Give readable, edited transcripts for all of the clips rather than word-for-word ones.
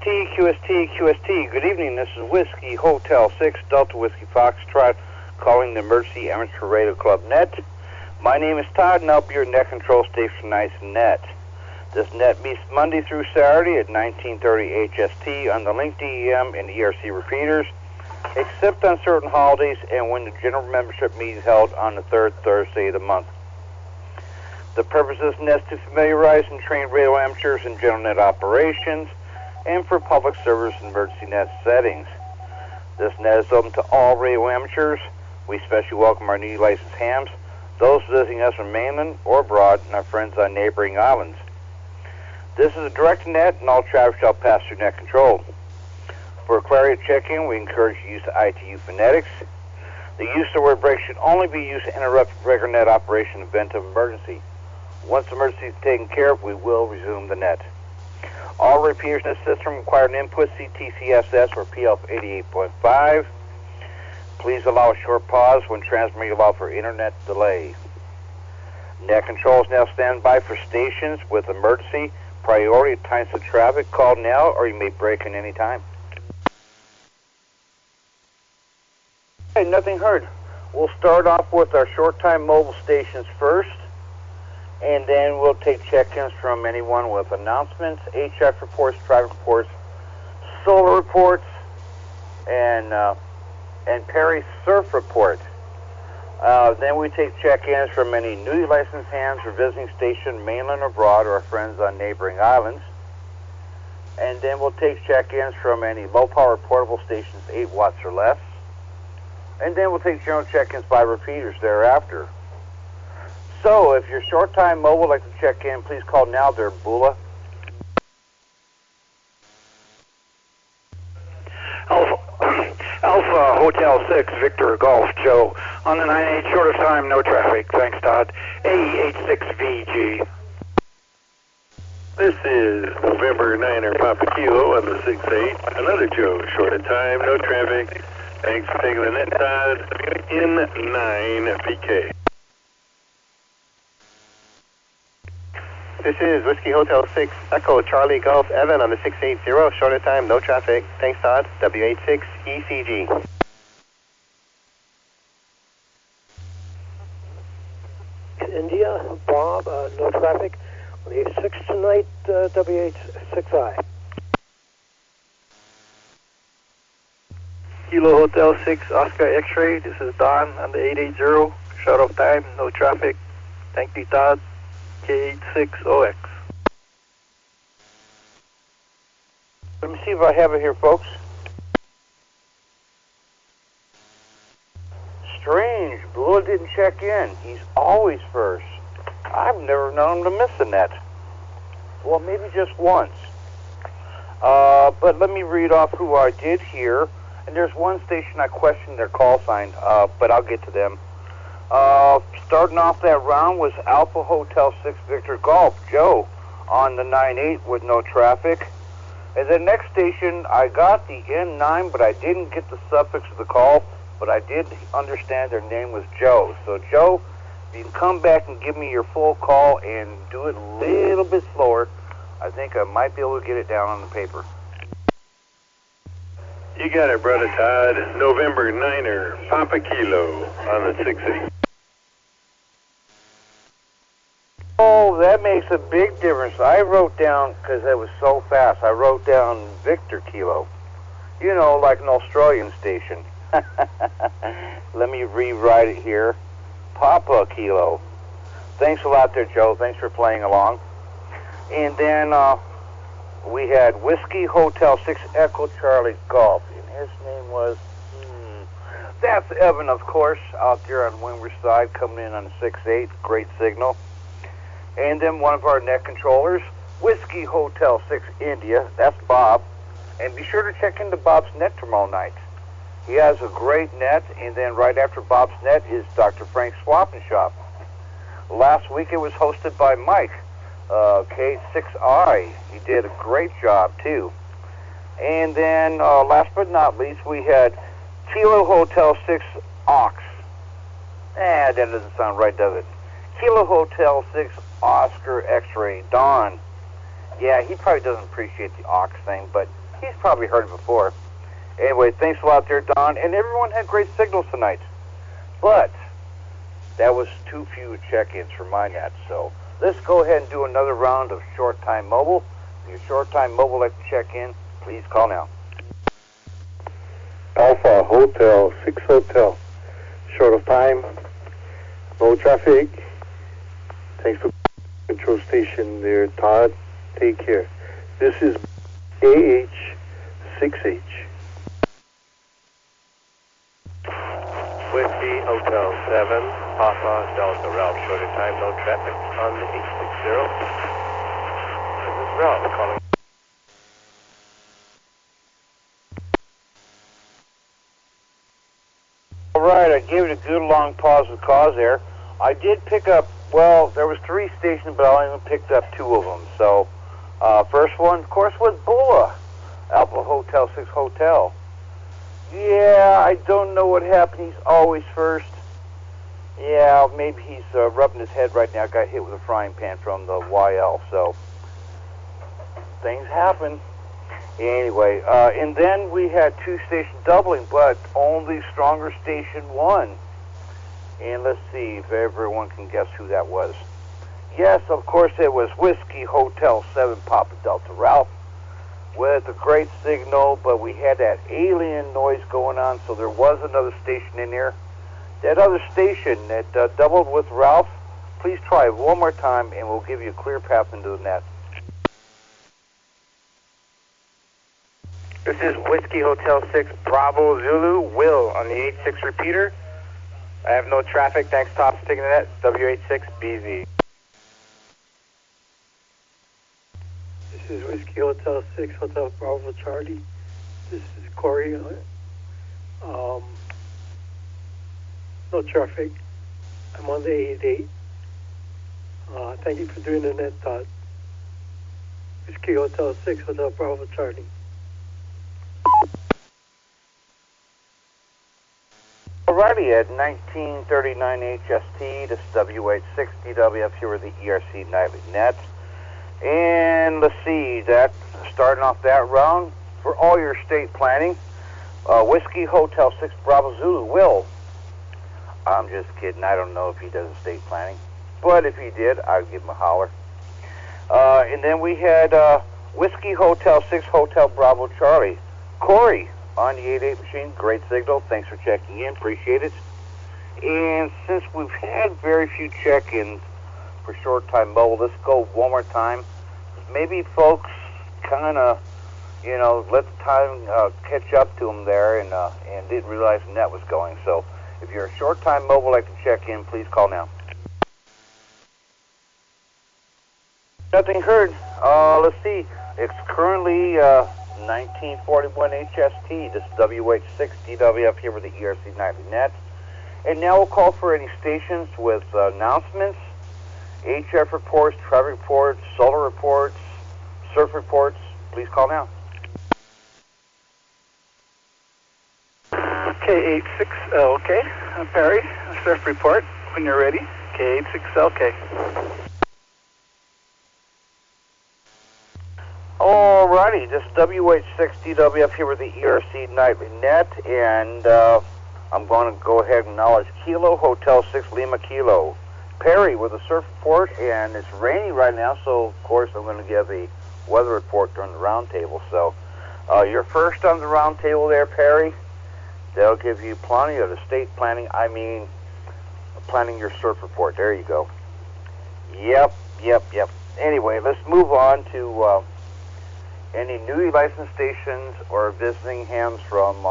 QST. Good evening. This is Whiskey Hotel 6 Delta Whiskey Foxtrot calling the Emergency Amateur Radio Club Net. My name is Todd, and I'll be your net control station tonight's net. This net meets Monday through Saturday at 1930 HST on the Link DEM and ERC repeaters, except on certain holidays and when the general membership meeting is held on the third Thursday of the month. The purpose of this net is to familiarize and train radio amateurs in general net operations and for public service and emergency net settings. This net is open to all radio amateurs. We especially welcome our newly licensed hams, those visiting us from mainland or abroad, and our friends on neighboring islands. This is a direct net, and all traffic shall pass through net control. For clarity check-in, we encourage you to use the ITU phonetics. The use of the word break should only be used to interrupt regular net operation in event of emergency. Once the emergency is taken care of, we will resume the net. All repeaters in the system require an input CTCSS or PL 88.5. Please allow a short pause when transmitting, allow for internet delay. Net control is now standby for stations with emergency priority at times of traffic. Call now or you may break in any time. Okay, nothing heard. We'll start off with our short-time mobile stations first, and then we'll take check-ins from anyone with announcements, HF reports, traffic reports, solar reports, and Perry surf report. Then we take check-ins from any newly licensed hams or visiting station, mainland or abroad, or our friends on neighboring islands. And then we'll take check-ins from any low-power portable stations, 8 watts or less. And then we'll take general check-ins by repeaters thereafter. So, if you're short-time mobile would like to check in, please call now there, Bula. Alpha Hotel 6, Victor Golf, Joe. On the 98, short of time, no traffic. Thanks, Todd. AE86VG. This is November 9er Papa Kilo on the 6-8. Another Joe, short of time, no traffic. Thanks for taking the net, Todd. N9 PK. This is Whiskey Hotel 6, Echo Charlie Golf Evan on the 680, shorter time, no traffic. Thanks, Todd. W86 ECG. India, Bob, no traffic. On the 86 tonight, W86I. Kilo Hotel 6, Oscar X-Ray. This is Don on the 880, short of time, no traffic. Thank you, Todd. K86OX. Let me see if I have it here, folks. Strange, Blue didn't check in. He's always first. I've never known him to miss a net. Well, maybe just once. But let me read off who I did here. And there's one station I questioned their call sign, but I'll get to them. Starting off that round was Alpha Hotel 6 Victor Golf, Joe, on the 9-8 with no traffic. And the next station, I got the N9, but I didn't get the suffix of the call, but I did understand their name was Joe. So, Joe, if you can come back and give me your full call and do it a little bit slower, I think I might be able to get it down on the paper. You got it, brother Todd. November 9er Papa Kilo on the 6-8. Oh, that makes a big difference. I wrote down, because that was so fast, I wrote down Victor Kilo. You know, like an Australian station. Let me rewrite it here. Papa Kilo. Thanks a lot there, Joe. Thanks for playing along. And then we had Whiskey Hotel 6 Echo Charlie Golf. And his name was... that's Evan, of course, out there on Windward Side, coming in on the 6-8. Great signal. And then one of our net controllers, Whiskey Hotel 6 India, that's Bob. And be sure to check into Bob's net tomorrow night. He has a great net, and then right after Bob's net is Dr. Frank's Swap and Shop. Last week it was hosted by Mike, K6I. He did a great job, too. And then, last but not least, we had Kilo Hotel 6 Ox. That doesn't sound right, does it? Kilo Hotel 6 Oscar X-Ray Don. Yeah, he probably doesn't appreciate the Ox thing, but He's probably heard it before. Anyway, thanks a lot there, Don. And everyone had great signals tonight. But that was too few check-ins for my net. So let's go ahead and do another round of short time mobile. If your short time mobile like to check in, please call now. Alpha Hotel 6 Hotel. Short of time. No traffic. Thanks for control station there, Todd. Take care. This is AH6H. Whiskey Hotel 7, Papa Delta Ralph, short of time, no traffic on the 860. This is Ralph calling. All right, I gave it a good long pause with cause there. I did pick up, well, there was 3 stations, but I only picked up 2 of them. So, first one, of course, was Bula, Alpha Hotel 6 Hotel. Yeah, I don't know what happened. He's always first. Yeah, maybe he's rubbing his head right now. Got hit with a frying pan from the YL, so things happen. Anyway, and then we had 2 stations doubling, but only stronger station 1. And let's see if everyone can guess who that was. Yes, of course, it was Whiskey Hotel 7 Papa Delta Ralph with a great signal, but we had that alien noise going on, so there was another station in here. That other station that doubled with Ralph, please try it one more time, and we'll give you a clear path into the net. This is Whiskey Hotel 6 Bravo Zulu, Will on the 86 repeater. I have no traffic, thanks Todd for taking the net, W86BZ. This is Whiskey Hotel 6 Hotel Bravo Charlie. This is Corey. No traffic. I'm on the 88. Thank you for doing the net, Todd. Whiskey Hotel 6 Hotel Bravo Charlie. Alrighty, at 1939 HST, this is W860WF here with the ERC Nightly Net. And let's see, that starting off that round for all your state planning, Whiskey Hotel 6 Bravo Zulu, Will. I'm just kidding, I don't know if he does estate planning, but if he did, I'd give him a holler. And then we had Whiskey Hotel 6 Hotel Bravo Charlie, Corey on the 88 machine, great signal, thanks for checking in, appreciate it. And since we've had very few check-ins for short time mobile, let's go one more time. Maybe folks kind of, let the time catch up to them there and didn't realize the net was going. So if you're a short time mobile like to check in, please call now. Nothing heard. Let's see. It's currently 1941 HST. This is WH6DWF here with the ERC Nightly Net. And now we'll call for any stations with announcements, HF reports, traffic reports, solar reports, surf reports. Please call now. K86LK, Perry, surf report when you're ready. K86LK. Alrighty, this is WH6DWF here with the ERC Nightly Net, and I'm going to go ahead and acknowledge Kilo Hotel 6 Lima Kilo. Perry with a surf report, and it's rainy right now, so of course I'm going to give a weather report during the roundtable. So you're first on the roundtable there, Perry. They'll give you plenty of estate planning, planning your surf report. There you go. Yep. Anyway, let's move on to any newly licensed stations or visiting hams from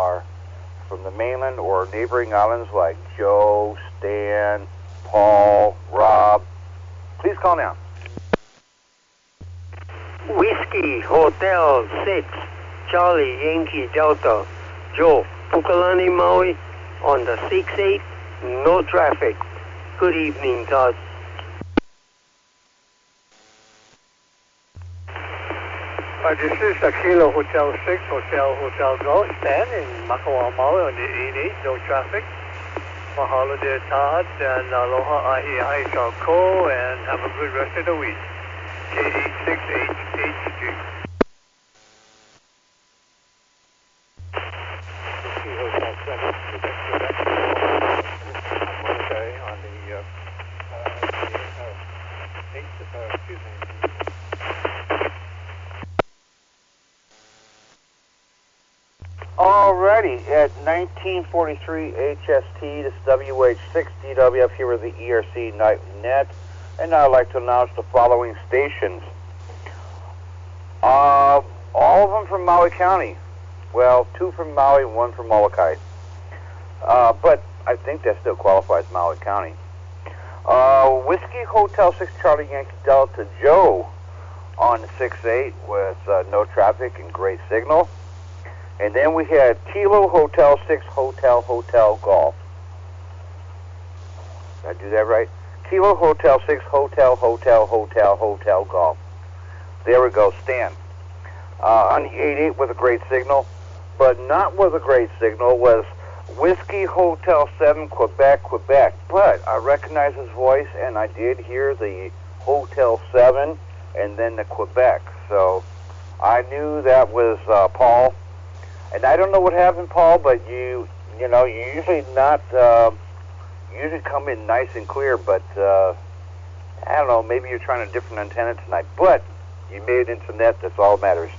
the mainland or neighboring islands like Joe, Stan, Paul, Rob. Please call now. Whiskey Hotel 6 Charlie Yankee Delta Joe Pukalani Maui on the 68, no traffic. Good evening, Todd. This is Kilo Hotel 6 Hotel Golf Stan in Makawao, Maui on the 88, no traffic. Mahalo dear Todd, and aloha ahi ahi ko, and have a good rest of the week. K86HHG. Excuse me. Alrighty, at 1943 HST, this is WH6 DWF here with the ERC Nightly Net, and I'd like to announce the following stations. All of them from Maui County. Well, 2 from Maui and 1 from Molokai. But I think that still qualifies Maui County. Whiskey Hotel 6 Charlie Yankee Delta Joe on 6-8 with no traffic and great signal. And then we had Kilo Hotel 6 Hotel Golf. Did I do that right? Kilo Hotel 6 Hotel Golf. There we go, Stan. On the 8-8 with a great signal, but not with a great signal was Whiskey Hotel 7 Quebec. But I recognize his voice, and I did hear the Hotel 7 and then the Quebec. So I knew that was Paul. And I don't know what happened, Paul, but you usually not, you usually come in nice and clear, but I don't know, maybe you're trying a different antenna tonight. But you made it into net, that's all that matters.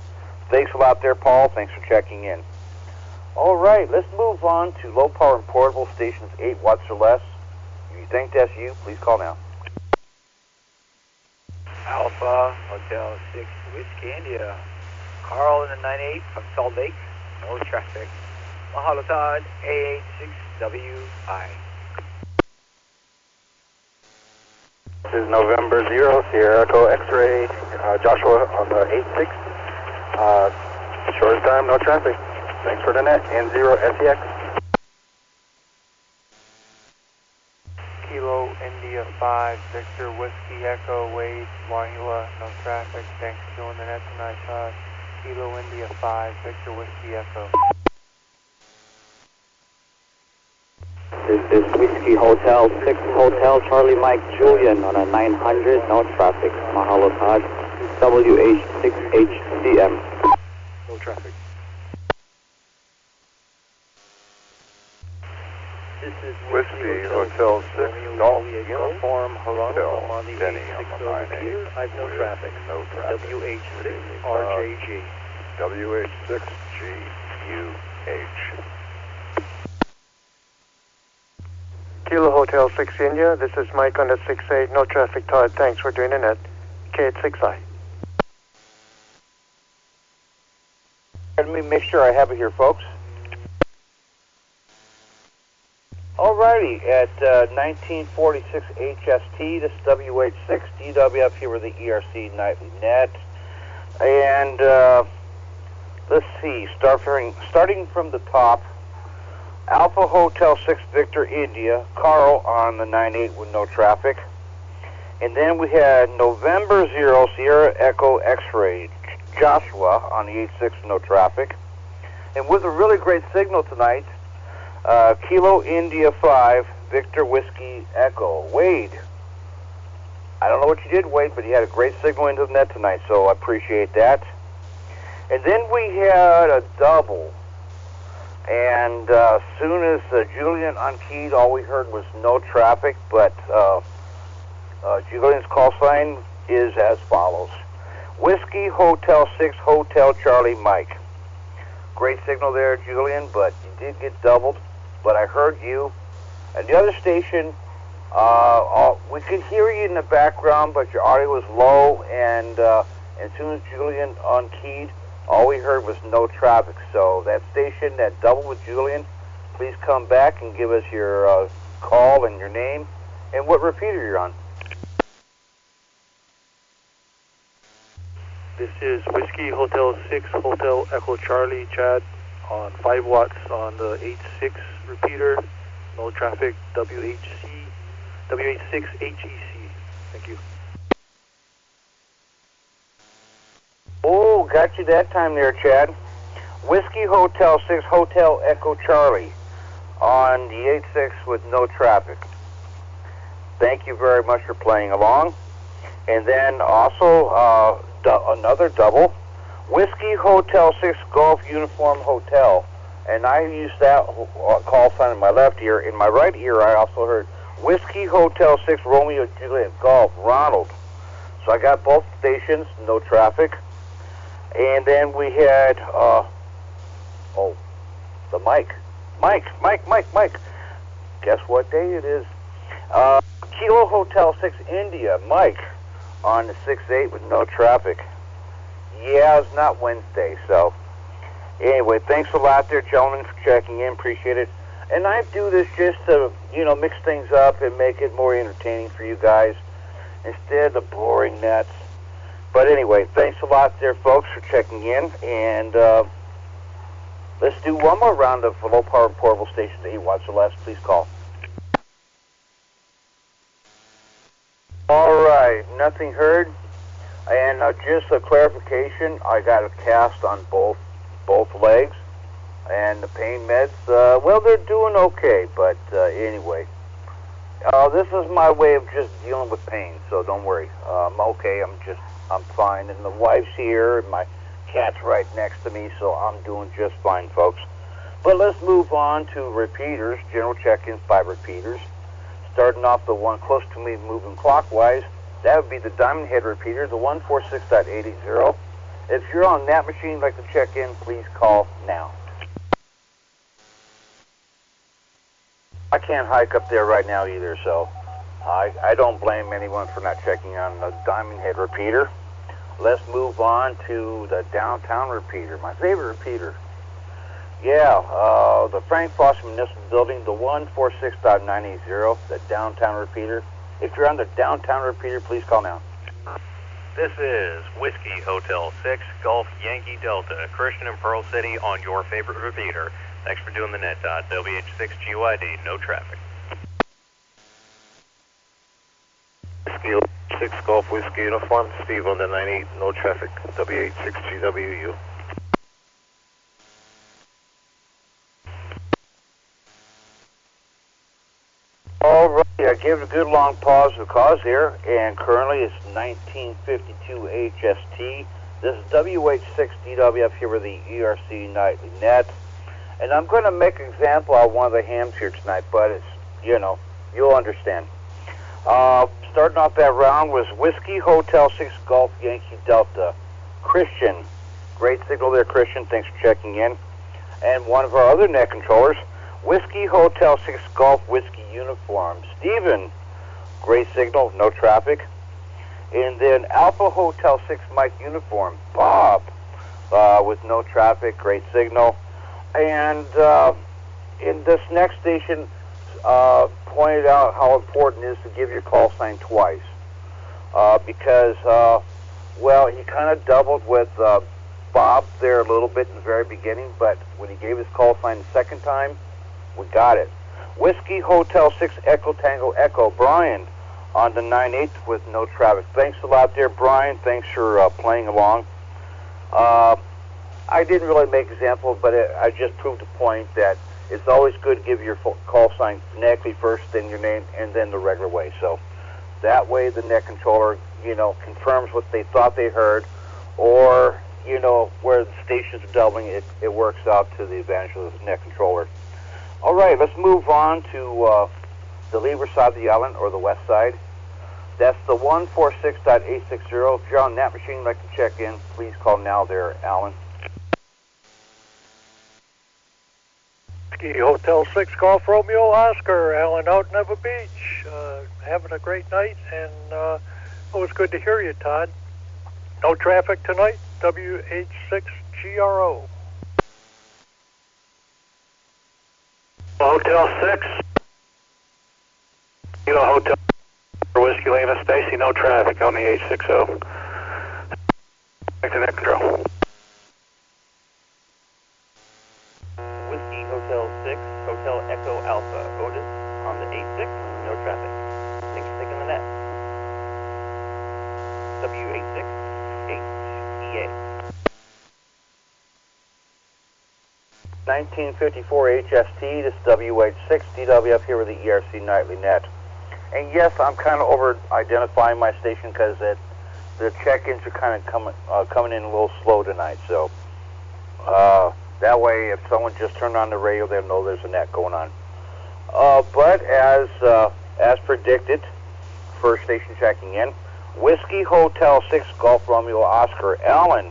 Thanks a lot there, Paul. Thanks for checking in. All right, let's move on to low power and portable stations 8 watts or less. If you think that's you, please call now. Alpha Hotel 6 Whiskey India. Carl in the 98 from Salt Lake. No traffic. Mahalo Todd, A86WI. This is November 0, Sierra Echo X-Ray, Joshua on the 86. Shortest time, no traffic. Thanks for the net, N0 SEX. Kilo India 5, Victor Whiskey Echo Wade, Wahila, no traffic. Thanks for doing the net tonight, Todd. Kilo India 5, Victor Whiskey Echo. This is Whiskey Hotel 6 Hotel Charlie Mike Julian on a 900, no traffic. Mahalo Todd, WH6HCM. No traffic. This is Whiskey Hotel 6 Golf Uniform Hotel. Hotel. On the Denny on the 86 Peter, I have no traffic. No traffic. WH6 RJG. WH6GUH. Kilo Hotel 6 India, this is Mike on the 68, no traffic, Todd. Thanks for doing the net. K86I. Let me make sure I have it here, folks. Alrighty, at 1946 HST, this is WH6 DWF here with the ERC Nightly Net. And let's see, starting from the top, Alpha Hotel 6 Victor India, Carl on the 98 with no traffic. And then we had November 0 Sierra Echo X-Ray, Joshua on the 86 with no traffic. And with a really great signal tonight, Kilo India 5, Victor Whiskey Echo. Wade, I don't know what you did, Wade, but you had a great signal into the net tonight, so I appreciate that. And then we had a double. And as soon as Julian unkeyed, all we heard was no traffic, but Julian's call sign is as follows. Whiskey Hotel 6 Hotel Charlie Mike. Great signal there, Julian, but you did get doubled. But I heard you. And the other station, we could hear you in the background, but your audio was low, and as soon as Julian unkeyed, all we heard was no traffic. So that station, that double with Julian, please come back and give us your call and your name and what repeater you're on. This is Whiskey Hotel 6 Hotel Echo Charlie, Chad, on 5 watts on the 86 repeater. No traffic, WH6HEC. Thank you. Oh, got you that time there, Chad. Whiskey Hotel 6 Hotel Echo Charlie on the 86 with no traffic. Thank you very much for playing along. And then also another double, Whiskey Hotel 6 Golf Uniform Hotel. And I used that call sign in my left ear. In my right ear, I also heard Whiskey Hotel 6 Romeo Juliet Golf, Ronald. So I got both stations, no traffic. And then we had, the Mike. Mike. Guess what day it is? Kilo Hotel 6 India, Mike, on the 6-8 with no traffic. Yeah, it's not Wednesday, so. Anyway, thanks a lot there, gentlemen, for checking in. Appreciate it. And I do this just to, mix things up and make it more entertaining for you guys instead of the boring nets. But anyway, thanks a lot there, folks, for checking in. And let's do one more round of low-power portable stations, 8 watts or less. Please call. All right, nothing heard. And just a clarification, I got a cast on both legs. And the pain meds, they're doing okay. But anyway, this is my way of just dealing with pain, so don't worry. I'm okay. I'm fine. And the wife's here, and my cat's right next to me, so I'm doing just fine, folks. But let's move on to repeaters, general check-ins by repeaters. Starting off the one close to me moving clockwise, that would be the Diamond Head repeater, the 146.880. If you're on that machine and like to check in, please call now. I can't hike up there right now either, so I don't blame anyone for not checking on the Diamond Head repeater. Let's move on to the downtown repeater, my favorite repeater. Yeah, the Frank Foster Municipal Building, the 146.980, the downtown repeater. If you're on the downtown repeater, please call now. This is Whiskey Hotel 6, Golf Yankee Delta, Christian and Pearl City on your favorite repeater. Thanks for doing the net, Todd. WH6GYD, no traffic. Whiskey 6 Golf Whiskey Uniform, Steve on the 98, no traffic, WH6GWU. All right, I give it a good long pause because here, and currently it's 1952 HST. This is WH6DWF here with the ERC Nightly Net. And I'm going to make an example out of one of the hams here tonight, but it's, you'll understand. Starting off that round was Whiskey Hotel 6 Golf Yankee Delta. Christian, great signal there, Christian. Thanks for checking in. And one of our other net controllers, Whiskey Hotel 6 Golf Whiskey Uniform. Stephen, great signal, no traffic. And then Alpha Hotel 6 Mike Uniform. Bob, with no traffic, great signal. And in this next station, pointed out how important it is to give your call sign twice. Because, he kind of doubled with Bob there a little bit in the very beginning, but when he gave his call sign the second time, we got it. Whiskey Hotel 6 Echo Tango Echo. Brian on the 9/8 with no traffic. Thanks a lot there, Brian. Thanks for playing along. I didn't really make examples, but I just proved the point that it's always good to give your call sign phonetically first, then your name, and then the regular way. So that way the net controller, confirms what they thought they heard, or, where the stations are doubling, it works out to the advantage of the net controller. All right, let's move on to the leeward side of the island, or the west side. That's the 146.860. If you're on that machine and like to check in, please call now there, Alan. Whiskey Hotel 6 Golf Romeo Oscar, Alan out in Neva Beach. Having a great night, and it was good to hear you, Todd. No traffic tonight, WH6GRO. Hotel 6, Hotel Whiskey Lima Stacy, no traffic on the 860. Back to net control. Whiskey Hotel 6, Hotel Echo Alpha, Otis on the 86, no traffic. Thanks for taking the net. WH6HEA. 1954 HST, this is WH6DWF here with the ERC Nightly Net. And yes, I'm kind of over-identifying my station because the check-ins are kind of coming in a little slow tonight. So that way, if someone just turned on the radio, they'll know there's a net going on. But as predicted, first station checking in, Whiskey Hotel 6 Golf Romeo Oscar. Alan,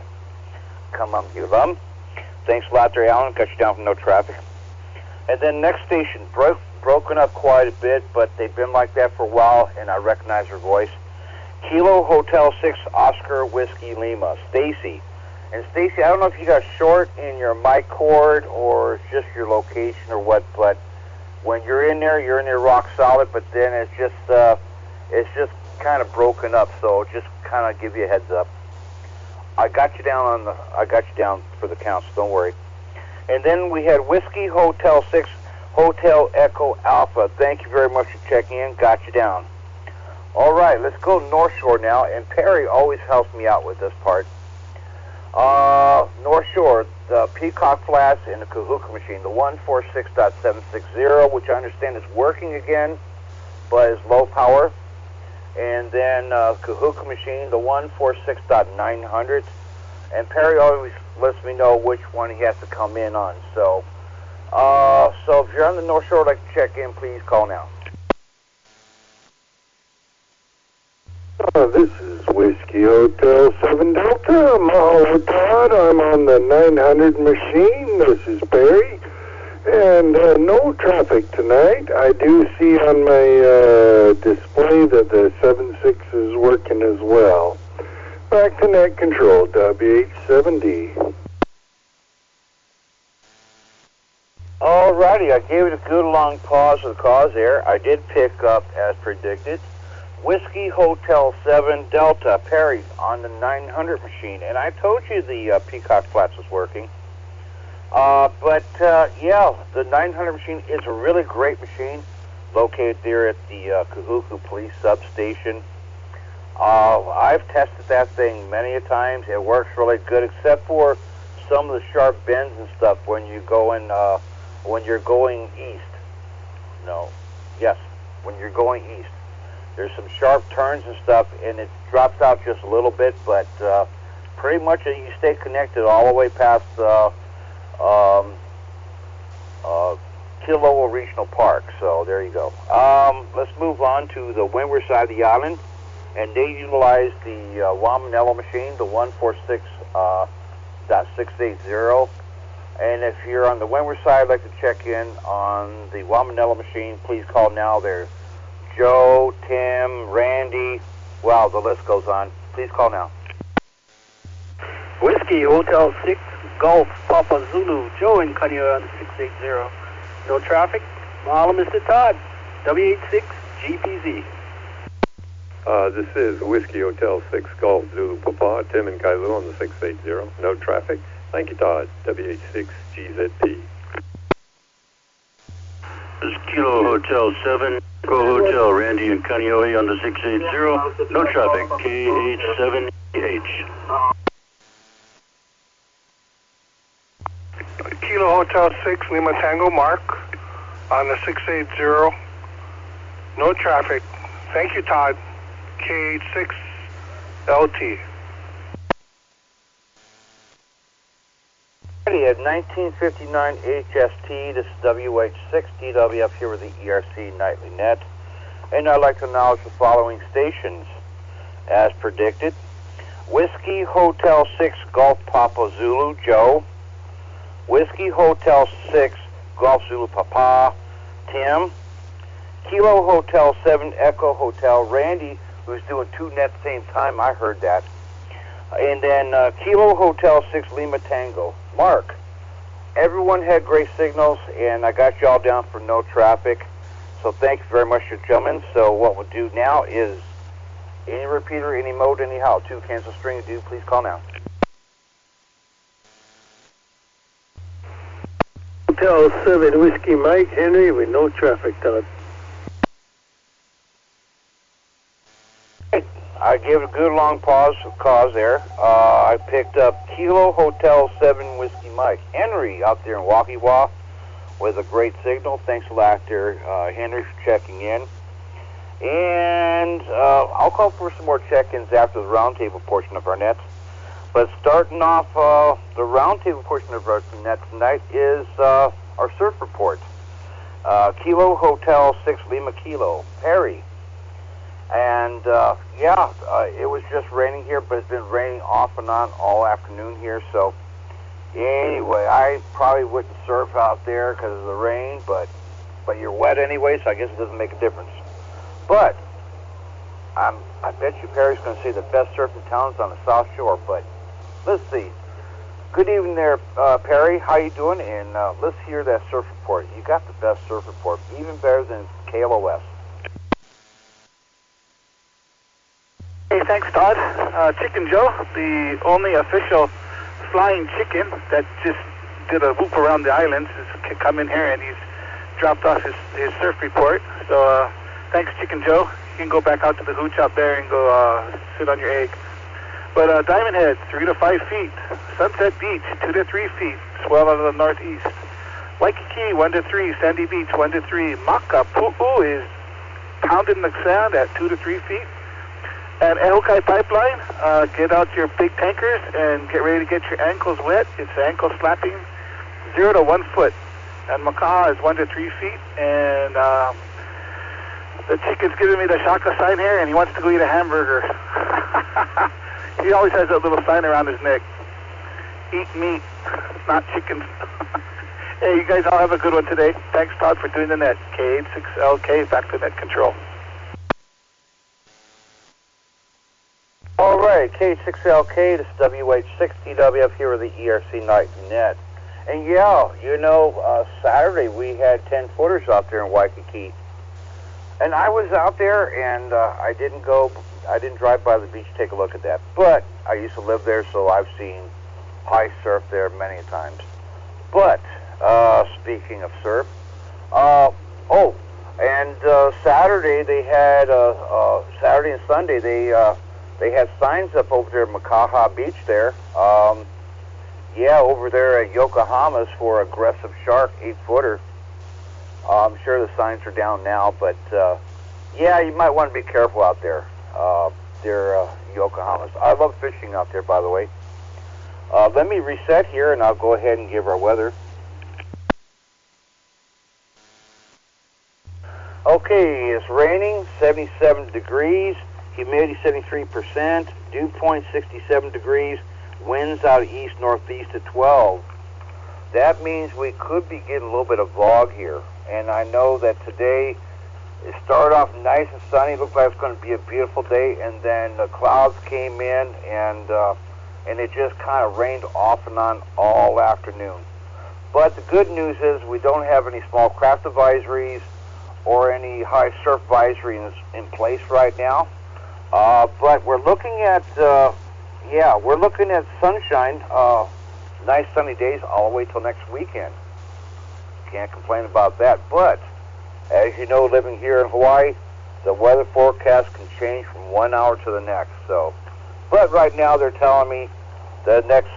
come up here, bum. Thanks a lot there, Alan. Got you down from no traffic. And then next station, broken up quite a bit, but they've been like that for a while, and I recognize her voice. Kilo Hotel 6 Oscar Whiskey Lima. Stacy. And Stacy, I don't know if you got short in your mic cord or just your location or what, but when you're in there rock solid, but then it's just kind of broken up, so just kind of give you a heads up. I got you down for the count, so don't worry. And then we had Whiskey Hotel 6 Hotel Echo Alpha. Thank you very much for checking in. Got you down. All right, let's go North Shore now, and Perry always helps me out with this part. North Shore, the Peacock Flats and the Kahuku machine, the 146.760, which I understand is working again, but is low power. And then Kahuku machine, the 146.900. And Perry always lets me know which one he has to come in on. So if you're on the North Shore, like to check in, please call now. This is Whiskey Hotel 7 Delta. Mahalo Todd. I'm on the 900 machine. This is Barry. And no traffic tonight. I do see on my display that the 76 is working as well. Back to net control, WH7D. Alrighty, I gave it a good long pause for the cause there. I did pick up, as predicted, Whiskey Hotel 7 Delta, Perry, on the 900 machine. And I told you the Peacock Flats was working. Yeah, the 900 machine is a really great machine, located there at the Kahuku Police Substation. I've tested that thing many a times. It works really good, except for some of the sharp bends and stuff when you're going east. When you're going east. There's some sharp turns and stuff, and it drops out just a little bit, but pretty much you stay connected all the way past Kilo Regional Park. So there you go. Let's move on to the windward side of the island, and they utilize the Wamanello machine, the 146.680. And if you're on the windward side, I'd like to check in on the Wamanello machine. Please call now. There's Joe, Tim, Randy. Wow, the list goes on. Please call now. Whiskey Hotel 6 Golf Papa Zulu, Joe in Kanye on the 680. No traffic. Mahalo, Mr. Todd. WH6 GPZ. This is Whiskey Hotel 6 Golf Zulu Papa, Tim and Kailu on the 680. No traffic. Thank you, Todd. WH6 GZP. This is Kilo Hotel 7, Echo Hotel, Randy and Kaneohe on the 680. No traffic. KH7H. Kilo Hotel 6, Lima Tango Mark on the 680. No traffic. Thank you, Todd. KH6LT. At 1959 HST, this is WH6DWF here with the ERC Nightly Net. And I'd like to acknowledge the following stations. As predicted, Whiskey Hotel 6 Golf Papa Zulu, Joe. Whiskey Hotel 6 Golf Zulu Papa, Tim. Kilo Hotel 7 Echo Hotel, Randy, who's doing two nets at the same time, I heard that. And then Kilo Hotel 6 Lima Tango, Mark. Everyone had great signals, and I got y'all down for no traffic. So thank you very much, gentlemen. So what we'll do now is any repeater, any mode, anyhow. 2 cancel string, do please call now. Hotel 7 Whiskey Mike Henry with no traffic, Todd. I gave it a good long pause there. I picked up Kilo Hotel 7 Whiskey Mike Henry out there in Waukee with a great signal. Thanks a lot there, Henry, for checking in. And I'll call for some more check-ins after the roundtable portion of our nets. But starting off the roundtable portion of our net tonight is our surf report. Kilo Hotel 6 Lima Kilo, Perry. And it was just raining here, but it's been raining off and on all afternoon here. So anyway, I probably wouldn't surf out there because of the rain, but you're wet anyway, so I guess it doesn't make a difference. But I bet you Perry's going to say the best surfing towns on the South Shore. But let's see. Good evening there, Perry. How you doing? And let's hear that surf report. You got the best surf report, even better than KLOS. Hey, thanks, Todd. Chicken Joe, the only official flying chicken that just did a loop around the islands, has come in here and he's dropped off his surf report. So thanks, Chicken Joe. You can go back out to the hooch out there and go sit on your egg. But Diamond Head, 3 to 5 feet. Sunset Beach, 2 to 3 feet. Swell out of the northeast. Waikiki, 1 to 3. Sandy Beach, 1 to 3. Makapu'u is pounding the sand at 2 to 3 feet. And Ehukai Pipeline, get out your big tankers and get ready to get your ankles wet. It's ankle slapping, 0 to 1 foot. And Makaha is 1 to 3 feet. And the chicken's giving me the shaka sign here, and he wants to go eat a hamburger. He always has that little sign around his neck. Eat meat, not chicken. Hey, you guys all have a good one today. Thanks, Todd, for doing the net. K86LK, back to net control. All right, K6LK, this is WH6DWF here with the ERC Night Net. And yeah, Saturday we had 10 footers out there in Waikiki. And I was out there and I didn't drive by the beach to take a look at that. But I used to live there, so I've seen high surf there many times. But speaking of surf, Saturday they had, Saturday and Sunday they had signs up over there at Makaha Beach there. Over there at Yokohama's for aggressive shark, 8-footer. I'm sure the signs are down now, but you might want to be careful out there. They're Yokohama's. I love fishing out there, by the way. Let me reset here, and I'll go ahead and give our weather. Okay, it's raining, 77 degrees. Humidity 73%, dew point 67 degrees, winds out of east-northeast at 12. That means we could be getting a little bit of fog here. And I know that today it started off nice and sunny. It looked like it was going to be a beautiful day, and then the clouds came in, and it just kind of rained off and on all afternoon. But the good news is we don't have any small craft advisories or any high surf advisory in place right now. But we're looking at sunshine, nice sunny days all the way till next weekend. Can't complain about that. But as you know, living here in Hawaii, the weather forecast can change from 1 hour to the next. But right now they're telling me the next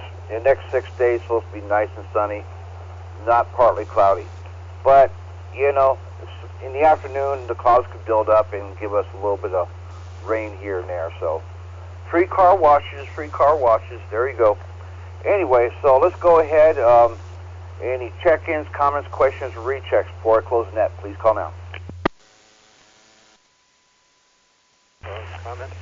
6 days is supposed to be nice and sunny, not partly cloudy. But in the afternoon the clouds could build up and give us a little bit of rain here and there. So free car washes, there you go. Anyway, so let's go ahead. Any check-ins, comments, questions, or rechecks before I close the net, please call now. Comment?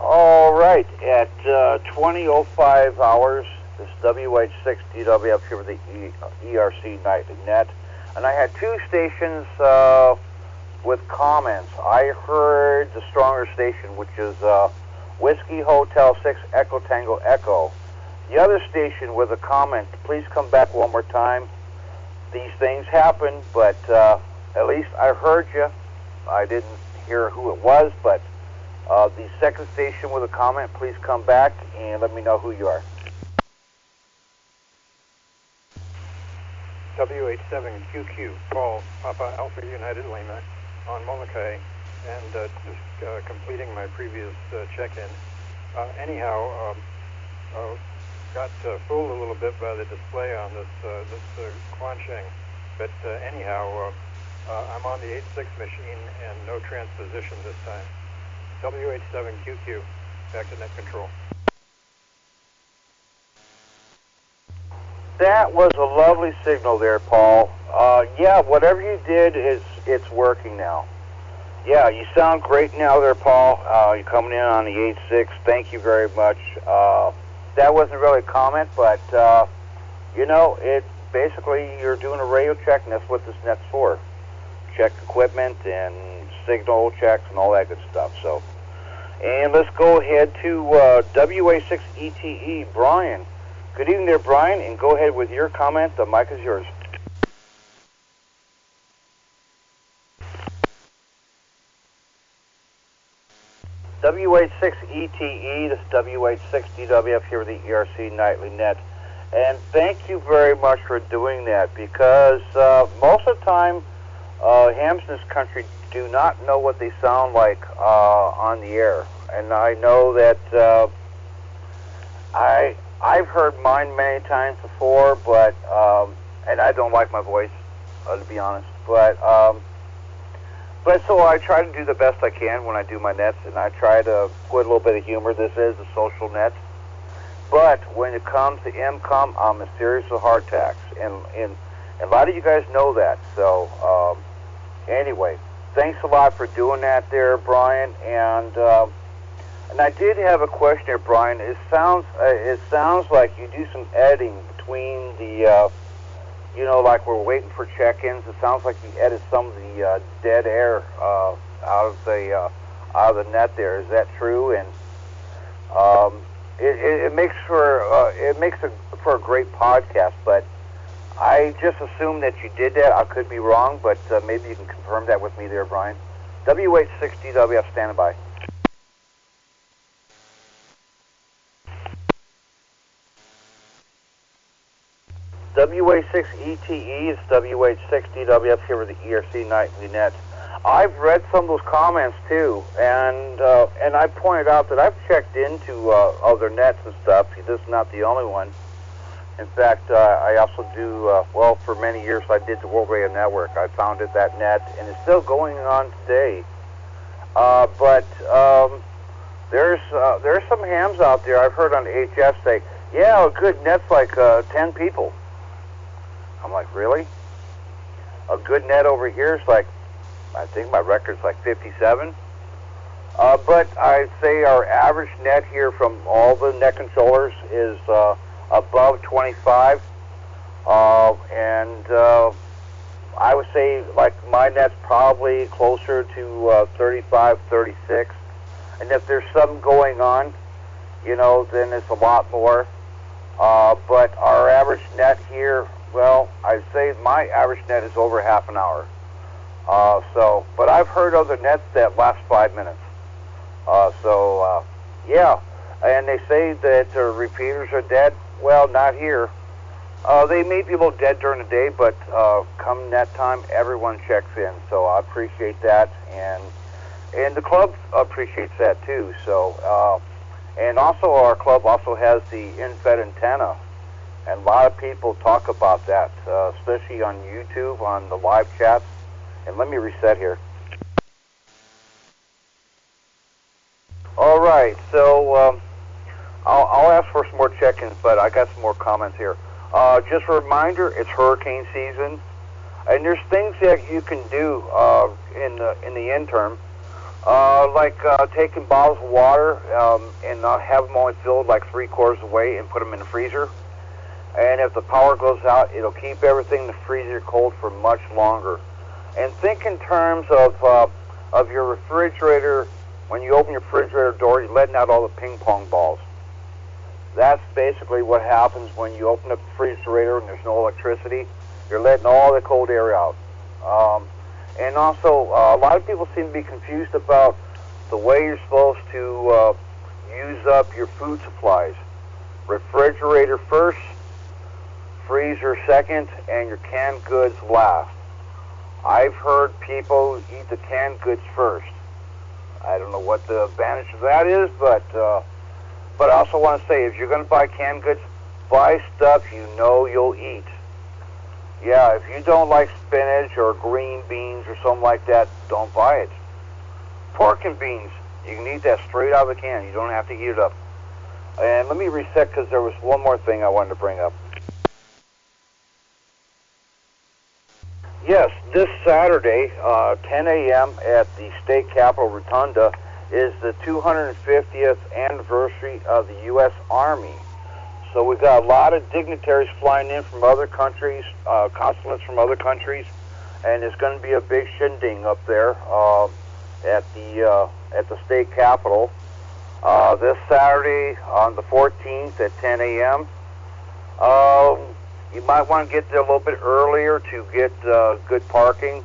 All right, at 20:05 hours, this is WH6DWF here with the ERC Nightly Net, and I had two stations with comments. I heard the stronger station, which is Whiskey Hotel 6 Echo Tango Echo. The other station with a comment, please come back one more time. These things happen, but at least I heard you. I didn't hear who it was, but the second station with a comment, please come back and let me know who you are. WH7QQ, Paul, Papa Alpha United Lima, on Molokai, and just completing my previous check-in. Got fooled a little bit by the display on this Quansheng, but I'm on the 86 machine and no transposition this time. WH7QQ, back to net control. That was a lovely signal there, Paul. Whatever you did is it's working now. Yeah, you sound great now there, Paul. You're coming in on the 8.6. Thank you very much. That wasn't really a comment, but, you know, it basically you're doing a radio check, and that's what this net's for. Check equipment and signal checks and all that good stuff. So, and let's go ahead to WA6ETE, Brian. Good evening there, Brian, and go ahead with your comment. The mic is yours. WA6ETE, this is WH6DWF here with the ERC Nightly Net. And thank you very much for doing that, because most of the time, hams in this country do not know what they sound like on the air. And I know that I've heard mine many times before, but and I don't like my voice, to be honest. But so I try to do the best I can when I do my nets, and I try to put a little bit of humor. This is a social net. But when it comes to MCOM, I'm as serious as hard tax, and a lot of you guys know that. So anyway, thanks a lot for doing that there, Brian. And I did have a question there, Brian. It sounds like you do some editing between the, you know, like we're waiting for check-ins. It sounds like you edit some of the dead air out of the net there. Is that true? And it makes for a great podcast. But I just assume that you did that. I could be wrong, but maybe you can confirm that with me there, Brian. WH6DWF standing by. WA6ETE is WH6DWF here with the ERC Nightly Net. I've read some of those comments too, and I pointed out that I've checked into other nets and stuff. This is not the only one. In fact, I also do, well, for many years I did the World Radio Network. I founded that net, and it's still going on today. But there's some hams out there I've heard on HF say, yeah, a good net's like 10 people. I'm like, really? A good net over here is like, I think my record's like 57. But I'd say our average net here from all the net controllers is above 25. And I would say like my net's probably closer to 35, 36. And if there's something going on, you know, then it's a lot more. But our average net here, well, I'd say my average net is over half an hour. But I've heard other nets that last 5 minutes. Yeah. And they say that the repeaters are dead. Well, not here. They may be a little dead during the day, but come net time, everyone checks in. So I appreciate that, and the club appreciates that too. So, and also our club also has the in-fed antenna. And a lot of people talk about that, especially on YouTube, on the live chats. And let me reset here. All right, so I'll ask for some more check-ins, but I got some more comments here. Just a reminder, it's hurricane season, and there's things that you can do in the interim, like taking bottles of water and have them only filled like 3/4 of the way and put them in the freezer. And if the power goes out, it'll keep everything in the freezer cold for much longer. And think in terms of your refrigerator. When you open your refrigerator door, you're letting out all the ping pong balls. That's basically what happens when you open up the refrigerator and there's no electricity. You're letting all the cold air out. And also, a lot of people seem to be confused about the way you're supposed to use up your food supplies. Refrigerator first, freezer second, and your canned goods last. I've heard people eat the canned goods first. I don't know what the advantage of that is, but I also want to say, if you're going to buy canned goods, buy stuff you know you'll eat. Yeah, if you don't like spinach or green beans or something like that, don't buy it. Pork and beans, you can eat that straight out of the can. You don't have to heat it up. And let me reset, because there was one more thing I wanted to bring up. Yes, this Saturday, 10 a.m. at the State Capitol Rotunda is the 250th anniversary of the U.S. Army. So we've got a lot of dignitaries flying in from other countries, consulates from other countries, and it's going to be a big shindig up there at the State Capitol this Saturday on the 14th at 10 a.m. You might want to get there a little bit earlier to get good parking.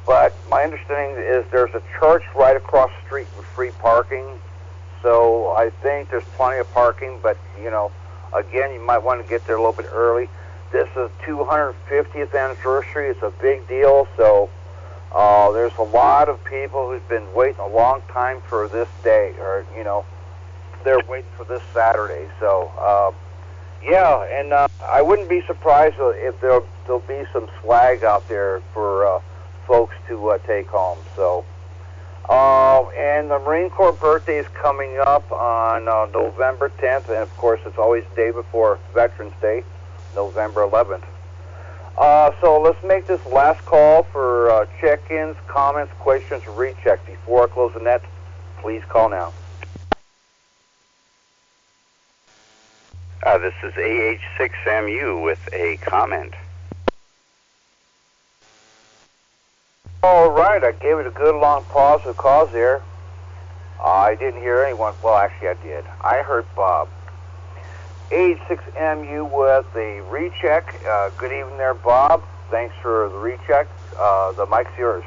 But my understanding is there's a church right across the street with free parking. So I think there's plenty of parking, but, you know, again, you might want to get there a little bit early. This is 250th anniversary. It's a big deal, so there's a lot of people who've been waiting a long time for this day, or, you know, they're waiting for this Saturday. So, yeah, and I wouldn't be surprised if there'll be some swag out there for folks to take home. So, and the Marine Corps birthday is coming up on November 10th, and of course it's always the day before Veterans Day, November 11th. So let's make this last call for check-ins, comments, questions, or recheck. Before I close the net, please call now. This is AH6MU with a comment. All right, I gave it a good long pause of cause there. I didn't hear anyone. Well, actually, I did. I heard Bob. AH6MU with a recheck. Good evening there, Bob. Thanks for the recheck. The mic's yours.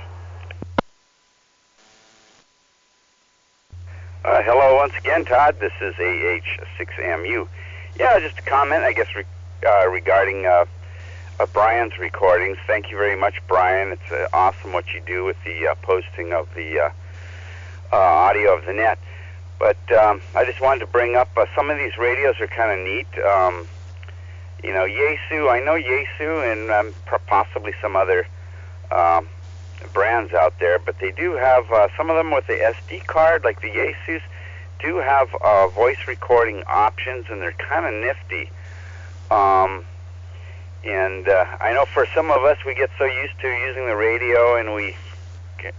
Hello once again, Todd. This is AH6MU. Yeah, just a comment, I guess, regarding Brian's recordings. Thank you very much, Brian. It's awesome what you do with the posting of the audio of the net. But I just wanted to bring up some of these radios are kind of neat. You know, Yaesu, I know Yaesu and possibly some other brands out there, but they do have some of them with the SD card, like the Yaesus, do have voice recording options, and they're kind of nifty. And I know for some of us, we get so used to using the radio, and we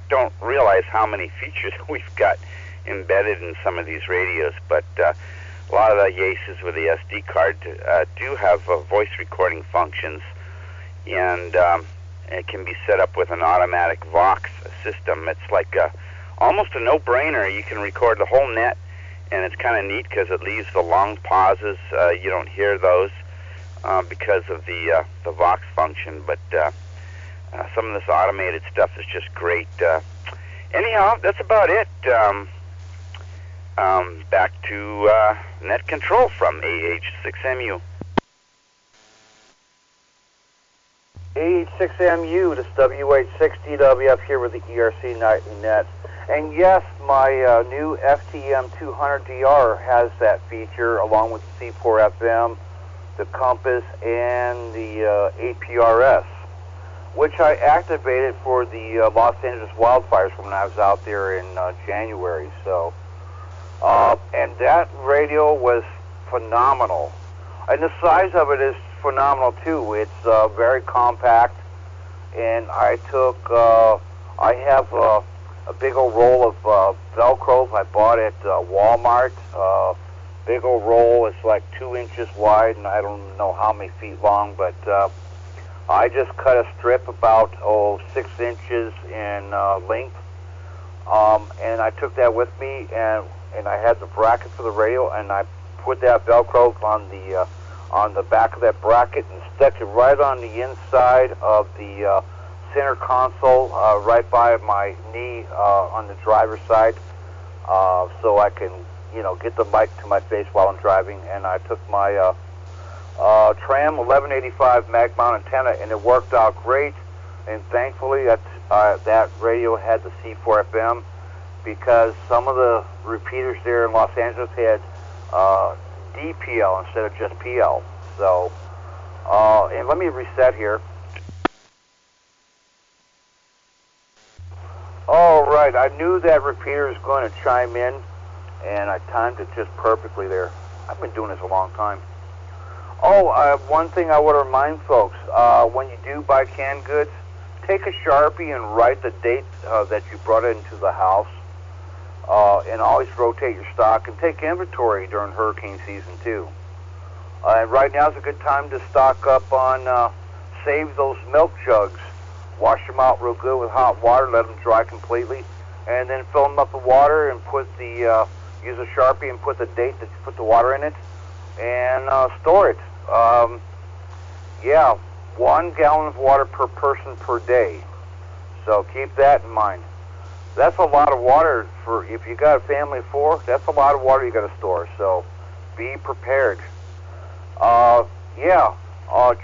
don't realize how many features we've got embedded in some of these radios. But a lot of the Yaesus with the SD card do have voice recording functions, and it can be set up with an automatic Vox system. It's like almost a no-brainer. You can record the whole net, and it's kind of neat because it leaves the long pauses. You don't hear those because of the Vox function, but some of this automated stuff is just great. Anyhow, that's about it. Back to net control from AH6MU. AH6MU, this WH6DW up here with the ERC Nightly Net. And yes, my new FTM 200DR has that feature along with the C4FM, the Compass, and the APRS, which I activated for the Los Angeles wildfires when I was out there in January. So, and that radio was phenomenal. And the size of it is phenomenal too. It's very compact, and I took, I have a big old roll of Velcro I bought at Walmart. Big old roll. It's like 2 inches wide, and I don't know how many feet long, but I just cut a strip about 6 inches in length, and I took that with me, and I had the bracket for the radio, and I put that Velcro on the back of that bracket and stuck it right on the inside of the center console, right by my knee on the driver's side, so I can, you know, get the mic to my face while I'm driving. And I took my Tram 1185 mag mount antenna, and it worked out great. And thankfully, that radio had the C4FM, because some of the repeaters there in Los Angeles had DPL instead of just PL. So, and let me reset here. All right, I knew that repeater was going to chime in, and I timed it just perfectly there. I've been doing this a long time. One thing I would remind folks, when you do buy canned goods, take a Sharpie and write the date that you brought it into the house, and always rotate your stock and take inventory during hurricane season too. And right now is a good time to stock up on, save those milk jugs, wash them out real good with hot water, let them dry completely, and then fill them up with water and put the, use a Sharpie and put the date that you put the water in it, and store it. 1 gallon of water per person per day. So keep that in mind. That's a lot of water for, if you got a family of 4, that's a lot of water you got to store. So be prepared.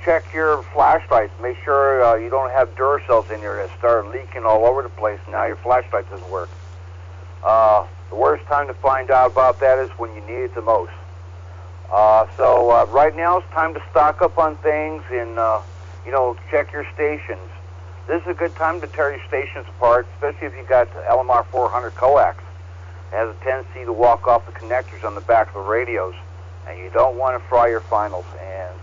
Check your flashlights. Make sure you don't have Duracells in there that start leaking all over the place. Now your flashlight doesn't work. The worst time to find out about that is when you need it the most. Right now it's time to stock up on things and, check your stations. This is a good time to tear your stations apart, especially if you got LMR 400 coax. It has a tendency to walk off the connectors on the back of the radios, and you don't want to fry your finals. And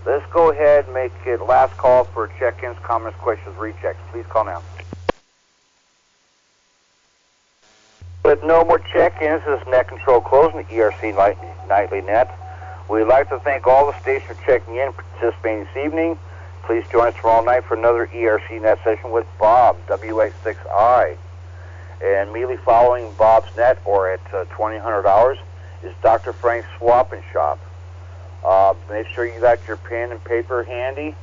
let's go ahead and make it last call for check-ins, comments, questions, rechecks. Please call now. With no more check-ins, this is Net Control closing the ERC Nightly Net. We'd like to thank all the stations for checking in and participating this evening. Please join us tomorrow night for another ERC Net session with Bob, WA6I. And immediately following Bob's Net, or at 2000 hours, is Dr. Frank's Swap and Shop. Make sure you got your pen and paper handy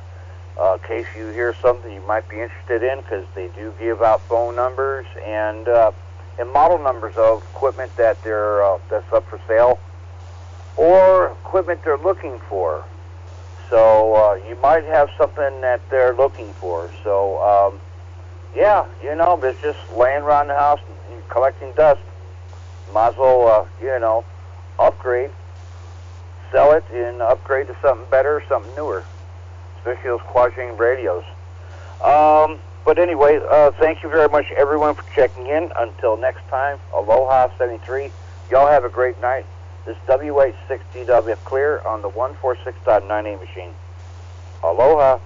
in case you hear something you might be interested in, because they do give out phone numbers and model numbers of equipment that that's up for sale, or equipment they're looking for. So you might have something that they're looking for. So it's just laying around the house and collecting dust. Might as well upgrade, sell it, and upgrade to something better, something newer, especially those quad-chain radios. But anyway, thank you very much, everyone, for checking in. Until next time, Aloha 73. Y'all have a great night. This is WH6DWF Clear on the 146.98 machine. Aloha.